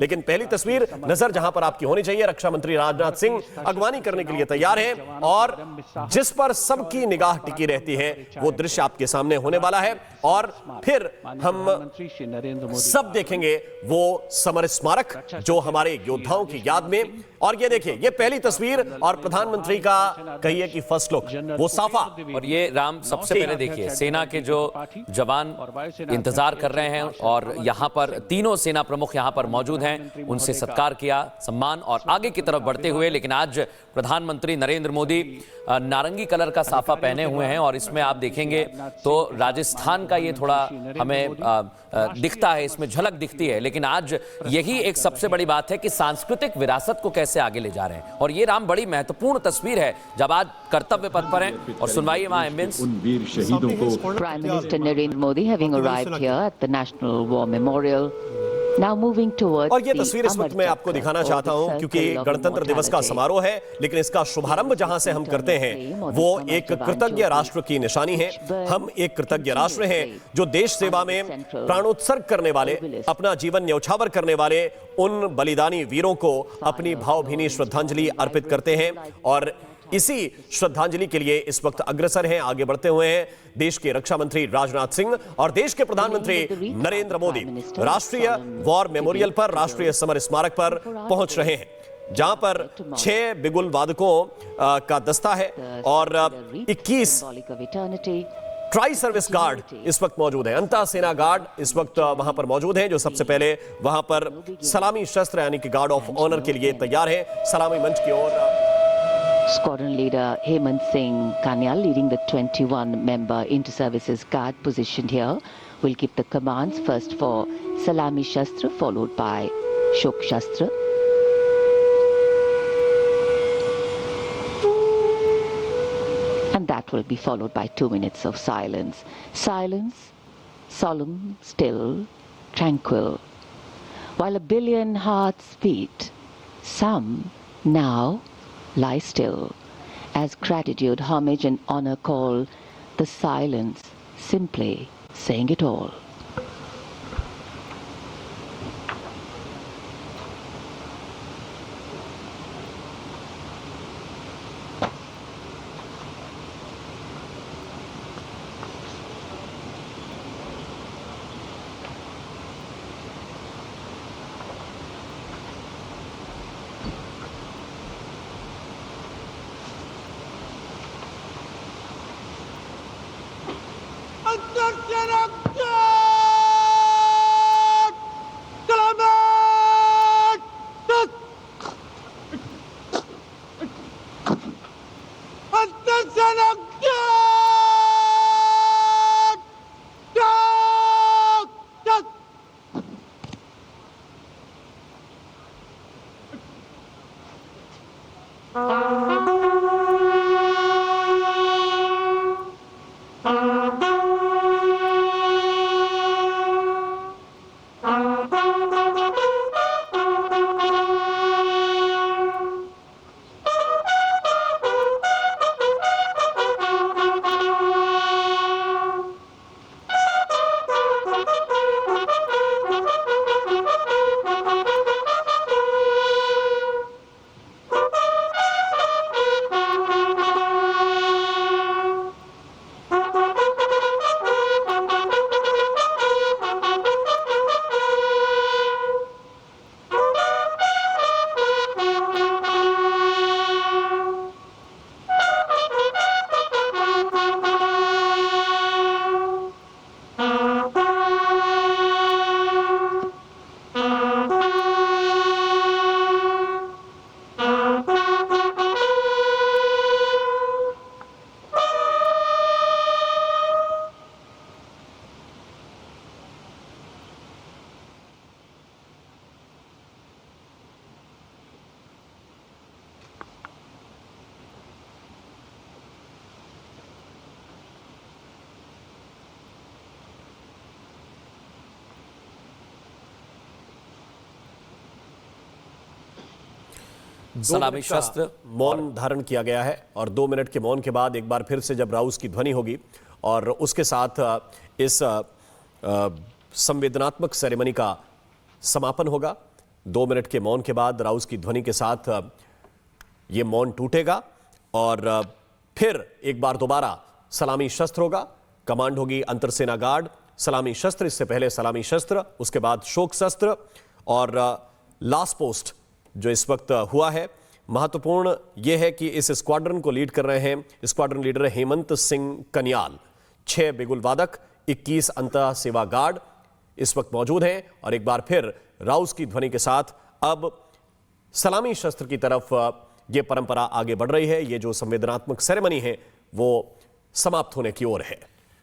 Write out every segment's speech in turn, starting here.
लेकिन पहली तस्वीर नजर जहां पर आपकी होनी चाहिए, रक्षा मंत्री राजनाथ सिंह अगवानी करने के लिए तैयार हैं और जिस पर सबकी निगाह टिकी रहती है वो दृश्य आपके सामने होने वाला है। और फिर हम सब देखेंगे वो समर स्मारक जो हमारे योद्धाओं की याद में। और ये देखिए, ये पहली तस्वीर और प्रधानमंत्री का कहिए कि फर्स्ट लुक, वो साफा। और ये राम, सबसे पहले देखिए सेना के जो जवान इंतजार कर रहे हैं और यहाँ पर तीनों सेना प्रमुख यहाँ पर मौजूद हैं, उनसे सत्कार किया, सम्मान और आगे की तरफ बढ़ते हुए। लेकिन आज प्रधानमंत्री नरेंद्र मोदी नारंगी कलर का साफा पहने हुए हैं और इसमें आप देखेंगे तो राजस्थान का ये थोड़ा हमें दिखता है, इसमें झलक दिखती है। लेकिन आज यही एक सबसे बड़ी बात है कि सांस्कृतिक विरासत को कैसे आगे ले जा रहे हैं। और ये राम बड़ी महत्वपूर्ण तस्वीर है जब आज कर्तव्य पथ पर हैं। और सुनवाइए वहां एम्बियंस। उन वीर शहीदों को Prime Minister Narendra Modi having arrived here at the National War Memorial. Now moving towards और ये तस्वीर इस वक्त मैं आपको दिखाना चाहता हूं क्योंकि गणतंत्र दिवस का समारोह है, लेकिन इसका शुभारंभ जहां से हम करते हैं वो एक कृतज्ञ राष्ट्र की निशानी है। हम एक कृतज्ञ राष्ट्र हैं जो देश सेवा में प्राणोत्सर्ग करने वाले, अपना जीवन न्यौछावर करने वाले उन बलिदानी वीरों को अपनी भावभीनी श्रद्धांजलि अर्पित करते हैं। और इसी श्रद्धांजलि के लिए इस वक्त अग्रसर हैं, आगे बढ़ते हुए हैं देश के रक्षा मंत्री राजनाथ सिंह और देश के प्रधानमंत्री नरेंद्र मोदी राष्ट्रीय वॉर मेमोरियल पर, राष्ट्रीय समर स्मारक पर पहुंच रहे हैं, जहां पर 6 बिगुल वादकों का दस्ता है और 21 ट्राई सर्विस गार्ड इस वक्त मौजूद है। अंतः सेना गार्ड इस वक्त वहां पर मौजूद हैं जो सबसे पहले वहां पर सलामी शस्त्र यानी कि गार्ड ऑफ ऑनर के लिए तैयार है। सलामी मंच की ओर Squadron leader Hemant Singh Kanyal, leading the 21-member inter-services guard positioned here, will give the commands first for Salami Shastra, followed by Shok Shastra. And that will be followed by 2 minutes of silence. Silence, solemn, still, tranquil. While a billion hearts beat, some now lie still, as gratitude, homage and honor call the silence, simply saying it all. सलामी शस्त्र मौन धारण किया गया है और 2 minute के मौन के बाद एक बार फिर से जब राउस की ध्वनि होगी और उसके साथ इस संवेदनात्मक सेरेमनी का समापन होगा। 2 मिनट के मौन के बाद राउस की ध्वनि के साथ ये मौन टूटेगा और फिर एक बार दोबारा सलामी शस्त्र होगा। कमांड होगी अंतरसेना गार्ड, सलामी शस्त्र, इससे पहले सलामी शस्त्र, उसके बाद शोक शस्त्र और लास्ट पोस्ट जो इस वक्त हुआ है। महत्वपूर्ण यह है कि इस स्क्वाड्रन को लीड कर रहे हैं, स्क्वाड्रन लीडर हेमंत सिंह कन्याल। 6 बिगुल वादक, 21 अंतः सेवा गार्ड इस वक्त मौजूद हैं और एक बार फिर राउस की ध्वनि के साथ अब सलामी शस्त्र की तरफ यह परंपरा आगे बढ़ रही है। ये जो संवेदनात्मक सेरेमनी है वो समाप्त होने की ओर है।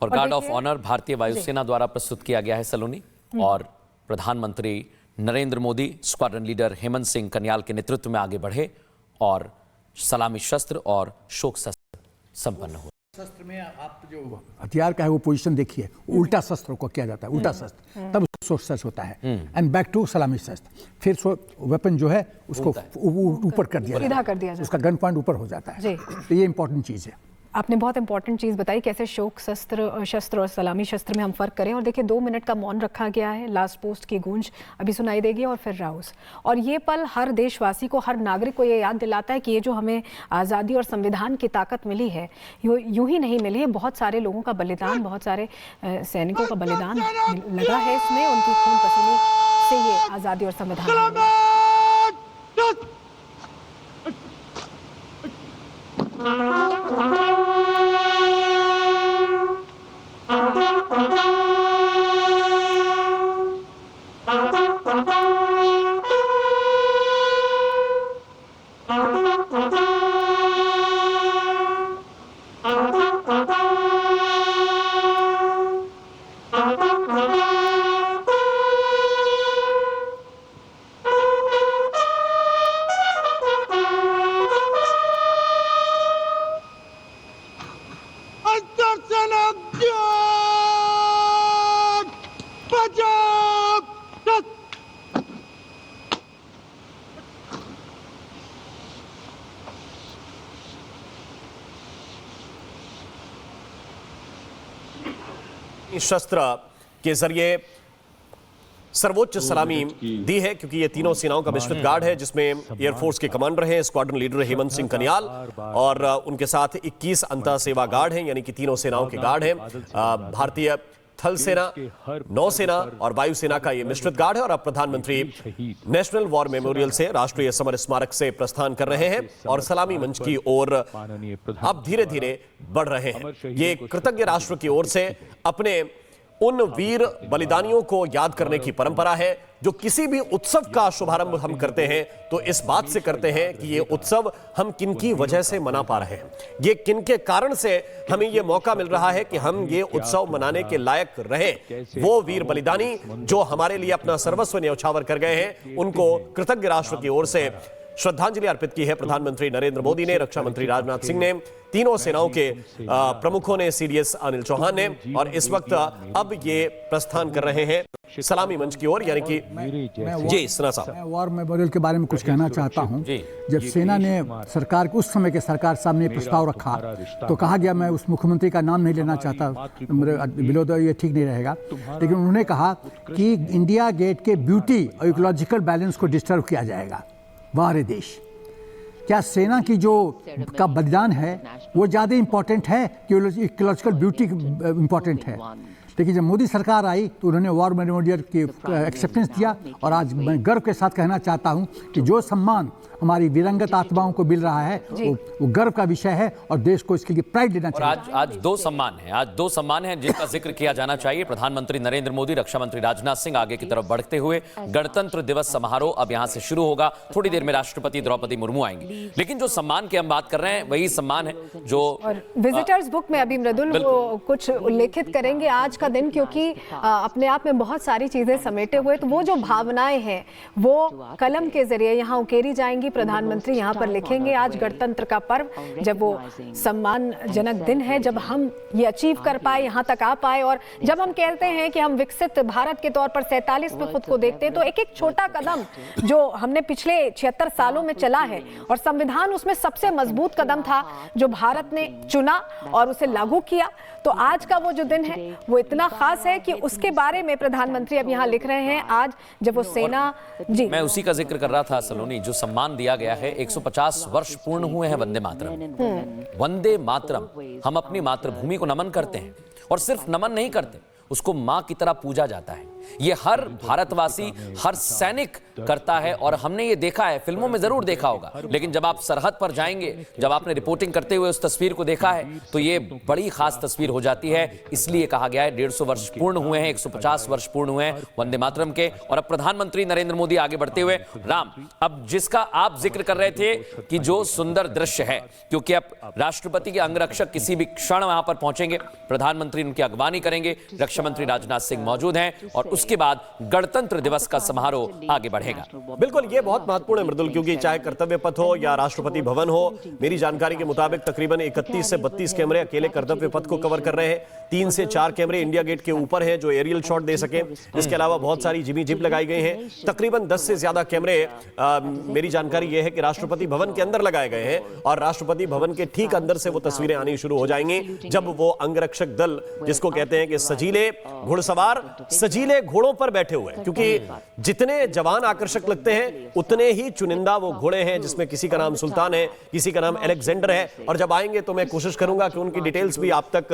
और गार्ड ऑफ ऑनर भारतीय वायुसेना द्वारा प्रस्तुत किया गया है सलोनी, और प्रधानमंत्री नरेंद्र मोदी स्क्वाड्रन लीडर हेमंत सिंह कन्याल के नेतृत्व में आगे बढ़े और सलामी शस्त्र और शोक शस्त्र संपन्न हुए। शस्त्र में आप जो हथियार का है वो पोजीशन देखिए, उल्टा शस्त्र को किया जाता है, उल्टा शस्त्र, तब शोक शस्त्र होता है। एंड बैक टू सलामी शस्त्र, फिर वेपन जो है उसको ऊपर कर दिया जाता है, उसका गन पॉइंट ऊपर हो जाता है। तो ये इंपॉर्टेंट चीज़ है। आपने बहुत इंपॉर्टेंट चीज़ बताई, कैसे शोक शस्त्र और सलामी शस्त्र में हम फ़र्क करें। और देखिए 2 मिनट का मौन रखा गया है, लास्ट पोस्ट की गूंज अभी सुनाई देगी और फिर राउस। और ये पल हर देशवासी को, हर नागरिक को ये याद दिलाता है कि ये जो हमें आज़ादी और संविधान की ताकत मिली है यूं ही नहीं मिली है, बहुत सारे लोगों का बलिदान, बहुत सारे सैनिकों का बलिदान लगा है इसमें, उनकी खून पसीने से ये आज़ादी और संविधान मिला। शस्त्र के जरिए सर्वोच्च सलामी दी है, क्योंकि ये तीनों सेनाओं का मिश्रित गार्ड है जिसमें एयरफोर्स के कमांडर हैं स्क्वाड्रन लीडर हेमंत सिंह कन्याल और उनके साथ 21 अंतः सेवा गार्ड हैं, यानी कि तीनों सेनाओं के गार्ड हैं। भारतीय थल सेना, नौसेना और वायुसेना का ये मिश्रित गार्ड है। और अब प्रधानमंत्री नेशनल वॉर मेमोरियल से, राष्ट्रीय समर स्मारक से प्रस्थान कर रहे हैं और सलामी मंच की ओर अब धीरे धीरे बढ़ रहे हैं। ये कृतज्ञ राष्ट्र की ओर से अपने उन वीर बलिदानियों को याद करने की परंपरा है। जो किसी भी उत्सव का शुभारंभ हम करते हैं तो इस बात से करते हैं कि ये उत्सव हम किनकी वजह से मना पा रहे हैं, ये किनके कारण से हमें ये मौका मिल रहा है कि हम ये उत्सव मनाने के लायक रहे। वो वीर बलिदानी जो हमारे लिए अपना सर्वस्व न्यौछावर कर गए हैं, उनको कृतज्ञ राष्ट्र की ओर से श्रद्धांजलि अर्पित की है प्रधानमंत्री नरेंद्र मोदी ने, रक्षा मंत्री राजनाथ सिंह ने, तीनों सेनाओं के प्रमुखों ने, सीडीएस अनिल चौहान ने, और इस वक्त अब ये प्रस्थान कर रहे हैं सलामी मंच की ओर, यानी कि जी सना साहब। मैं वॉर मेमोरियल के बारे में कुछ कहना चाहता हूं। जब सेना ने सरकार, उस समय के सरकार सामने प्रस्ताव रखा तो कहा गया, मैं उस मुख्यमंत्री का नाम नहीं लेना चाहता, विलोद ये ठीक नहीं रहेगा, लेकिन उन्होंने कहा कि इंडिया गेट के ब्यूटी और इकोलॉजिकल बैलेंस को डिस्टर्ब किया जाएगा। वाह रे देश, क्या सेना की जो का बलिदान है वो ज़्यादा इम्पोर्टेंट है कि इकोलॉजिकल ब्यूटी इम्पोर्टेंट है? लेकिन जब मोदी सरकार आई तो उन्होंने वॉर मेमोरियल की एक्सेप्टेंस दिया। और आज मैं गर्व के साथ कहना चाहता हूं कि जो सम्मान हमारी वीरंगत आत्माओं को मिल रहा है वो गर्व का विषय है और देश को इसके लिए प्राइड लेना चाहिए। आज 2 सम्मान हैं जिनका जिक्र किया जाना चाहिए। प्रधानमंत्री नरेंद्र मोदी, रक्षा मंत्री राजनाथ सिंह आगे की तरफ बढ़ते हुए। गणतंत्र दिवस समारोह अब यहां से शुरू होगा, थोड़ी देर में राष्ट्रपति द्रौपदी मुर्मू आएंगी। लेकिन जो सम्मान की हम बात कर रहे हैं वही सम्मान है जो विजिटर्स बुक में अभी मृदुल कुछ उल्लेखित करेंगे आज का दिन, क्योंकि अपने आप में बहुत सारी चीजें समेटे हुए, तो वो जो भावनाएं हैं वो कलम के जरिए यहाँ उकेरी जाएंगी। प्रधानमंत्री यहाँ पर लिखेंगे आज गणतंत्र का पर्व, जब वो सम्मानजनक दिन है, जब हम ये अचीव कर पाए, यहाँ तक आ पाए। और जब हम कहते हैं कि हम विकसित भारत के तौर पर 47 में खुद को देखते हैं, तो एक एक छोटा कदम जो हमने पिछले 76 सालों में चला है, और संविधान उसमें सबसे मजबूत कदम था जो भारत ने चुना और उसे लागू किया। तो आज का वो जो दिन है वो इतना इतना खास है कि उसके बारे में प्रधानमंत्री अब यहाँ लिख रहे हैं आज जब वो सेना जी। मैं उसी का जिक्र कर रहा था सलोनी, जो सम्मान दिया गया है, 150 वर्ष पूर्ण हुए हैं वंदे मातरम। वंदे मातरम, हम अपनी मातृभूमि को नमन करते हैं और सिर्फ नमन नहीं करते, उसको मां की तरह पूजा जाता है। ये हर भारतवासी, हर सैनिक करता है और हमने ये देखा है, फिल्मों में जरूर देखा होगा, लेकिन जब आप सरहद पर जाएंगे, जब आपने रिपोर्टिंग करते हुए उस तस्वीर को देखा है, तो ये बड़ी खास तस्वीर हो जाती है। इसलिए कहा गया है 150 वर्ष पूर्ण हुए हैं, 150 वर्ष पूर्ण हुए हैं वंदे मातरम के। और अब प्रधानमंत्री नरेंद्र मोदी आगे बढ़ते हुए, राम, अब जिसका आप जिक्र कर रहे थे कि जो सुंदर दृश्य है, क्योंकि अब राष्ट्रपति के अंगरक्षक किसी भी क्षण वहां पर पहुंचेंगे, प्रधानमंत्री उनकी अगवानी करेंगे, रक्षा मंत्री राजनाथ सिंह मौजूद हैं और उसके बाद गणतंत्र दिवस का समारोह आगे बढ़ेगा। बिल्कुल, ये बहुत महत्वपूर्ण है मृदुल, क्योंकि चाहे कर्तव्य पथ हो या राष्ट्रपति भवन हो, मेरी जानकारी के मुताबिक तकरीबन 31 से 32 कैमरे अकेले कर्तव्य पथ को कवर कर रहे हैं। 3 से 4 कैमरे इंडिया गेट के ऊपर हैं जो एरियल शॉट दे सके। इसके अलावा बहुत सारी जिमी जिप लगाई गई हैं। तकरीबन 10 से ज्यादा कैमरे मेरी जानकारी यह है कि राष्ट्रपति भवन के अंदर लगाए गए हैं और राष्ट्रपति भवन के ठीक अंदर से वो तस्वीरें आनी शुरू हो जाएंगी जब वो अंगरक्षक दल, जिसको कहते हैं कि सजीले घुड़सवार सजीले घोड़ों पर बैठे हुए, क्योंकि जितने जवान आकर्षक लगते हैं उतने ही चुनिंदा वो घोड़े हैं, जिसमें किसी का नाम सुल्तान है, किसी का नाम अलेक्जेंडर है। और जब आएंगे तो मैं कोशिश करूंगा कि उनकी डिटेल्स भी आप तक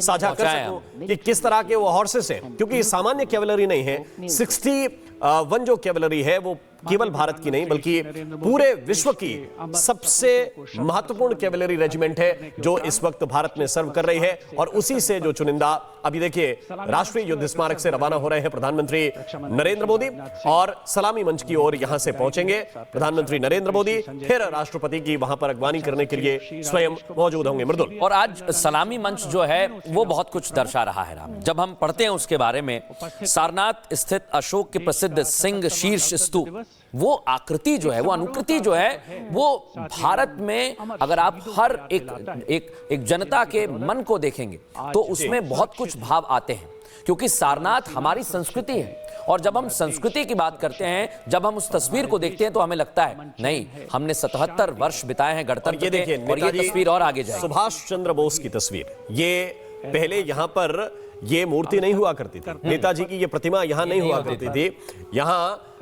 साझा कर सकूं कि किस तरह के वो हॉर्सेस हैं, क्योंकि सामान्य कैवलरी नहीं है। 61 जो कैवलरी है वो केवल भारत की नहीं बल्कि पूरे विश्व की सबसे महत्वपूर्ण कैवलरी रेजिमेंट है जो इस वक्त भारत में सर्व कर रही है। और उसी से जो चुनिंदा, अभी देखिए राष्ट्रीय युद्ध स्मारक से रवाना हो रहे हैं प्रधानमंत्री नरेंद्र मोदी और सलामी मंच की ओर यहां से पहुंचेंगे प्रधानमंत्री नरेंद्र मोदी, फिर राष्ट्रपति की वहां पर अगवानी करने के लिए स्वयं मौजूद होंगे। मृदुल, और आज सलामी मंच जो है वो बहुत कुछ दर्शा रहा है राम। जब हम पढ़ते हैं उसके बारे में, सारनाथ स्थित अशोक के प्रसिद्ध सिंह शीर्ष स्तूप, वो आकृति जो है, वो अनुकृति जो है, वो भारत में अगर आप हर एक जनता के मन को देखेंगे तो उसमें बहुत कुछ भाव आते हैं, क्योंकि सारनाथ हमारी संस्कृति है। और जब हम संस्कृति की बात करते हैं, जब हम उस तस्वीर को देखते हैं तो हमें लगता है नहीं, हमने 77 वर्ष बिताए हैं गणतंत्र के, और ये तस्वीर और आगे जाएगी। सुभाष चंद्र बोस की तस्वीर, ये पहले यहां पर ये मूर्ति नहीं हुआ करती थी, नेताजी की ये प्रतिमा यहां नहीं हुआ करती थी। यहां